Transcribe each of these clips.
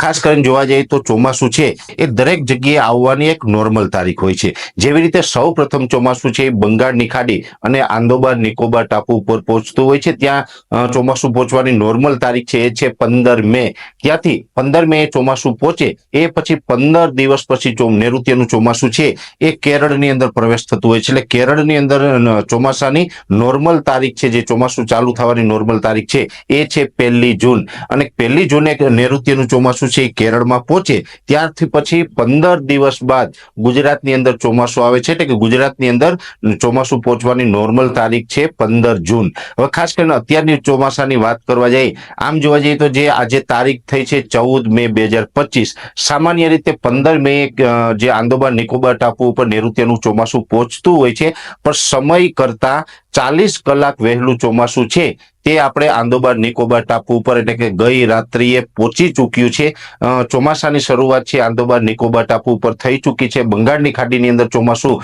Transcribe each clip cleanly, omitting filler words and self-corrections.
ખાસ કરીને જોવા જઈએ તો ચોમાસું છે એ દરેક જગ્યાએ આવવાની એક નોર્મલ તારીખ હોય છે। જેવી રીતે સૌ પ્રથમ ચોમાસું છે એ બંગાળની ખાડી અને આંદોબાર નિકોબાર ટાપુ ઉપર પહોંચતું હોય છે। ત્યાં ચોમાસું પહોંચવાની નોર્મલ તારીખ છે એ છે 15 મે। ત્યાંથી 15 મે ચોમાસું પહોંચે એ પછી 15 દિવસ પછી નૈઋત્યનું ચોમાસું છે એ કેરળની અંદર પ્રવેશ થતું હોય છે। એટલે કેરળની અંદર ચોમાસાની નોર્મલ તારીખ છે, જે ચોમાસું ચાલુ થવાની નોર્મલ તારીખ છે એ છે 1 જૂન। અને 1 જૂને નૈઋત્યનું ચોમાસું છે એ કેરળમાં પહોંચે ત્યારથી પછી 15 દિવસ બાદ ગુજરાતની અંદર ચોમાસું આવે છે। એટલે કે ગુજરાતની અંદર ચોમાસું પહોંચવાની નોર્મલ તારીખ છે 15 જૂન। હવે ખાસ કરીને અત્યારની ચોમાસાની વાત કરવા જઈએ, આમ જોવા જઈએ તો જે આજે તારીખ થઈ છે 14 મે 2025, સામાન્ય રીતે 15 મે જે આંદોબાર નિકોબાર ટાપુ ઉપર નૈઋત્યનું ચોમાસું પહોંચતું હોય છે, પણ સમય કરતા 40 કલાક વહેલું ચોમાસું છે તે આપણે આંદોબાર નિકોબાર ટાપુ ઉપર એટલે કે ગઈ રાત્રિએ પહોંચી ચૂક્યું છે। ચોમાસાની શરૂઆત છે આંદોબાર નિકોબાર ટાપુ ઉપર થઈ ચૂકી છે। બંગાળની ખાડીની અંદર ચોમાસું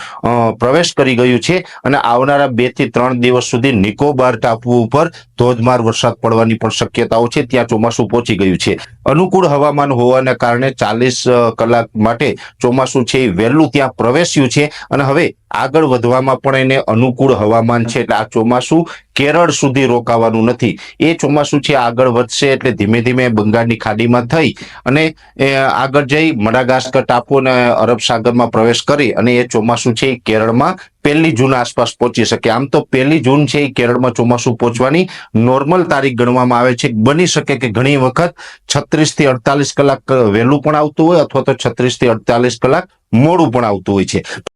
પ્રવેશ કરી ગયું છે અને આવનારા 2 થી 3 દિવસ સુધી નિકોબાર ટાપુ ઉપર ધોધમાર વરસાદ પડવાની પણ શક્યતાઓ છે। ત્યાં ચોમાસું પહોંચી ગયું છે। અનુકૂળ હવામાન હોવાના કારણે 40 કલાક માટે ચોમાસું છે એ વહેલું ત્યાં પ્રવેશ્યું છે અને હવે આગળ વધવામાં પણ એને અનુકૂળ હવામાન છે। એટલે આ ચોમાસું કેરળ સુધી રોકાવાનું નથી। એ ચોમાસું છે આગળ વધશે એટલે ધીમે ધીમે બંગાળની ખાડીમાં થઈ અને આગળ જઈ મડાગાસ્કર ટાપુ અને અરબ સાગરમાં પ્રવેશ કરી અને એ ચોમાસું છે એ કેરળમાં 1 જૂન આસપાસ પહોંચી શકે। આમ તો 1 જૂન છે એ કેરળમાં ચોમાસું પહોંચવાની નોર્મલ તારીખ ગણવામાં આવે છે। બની શકે કે ઘણી વખત 36 થી 48 કલાક વહેલું પણ આવતું હોય અથવા તો 36 થી 48 કલાક મોડું પણ આવતું હોય છે।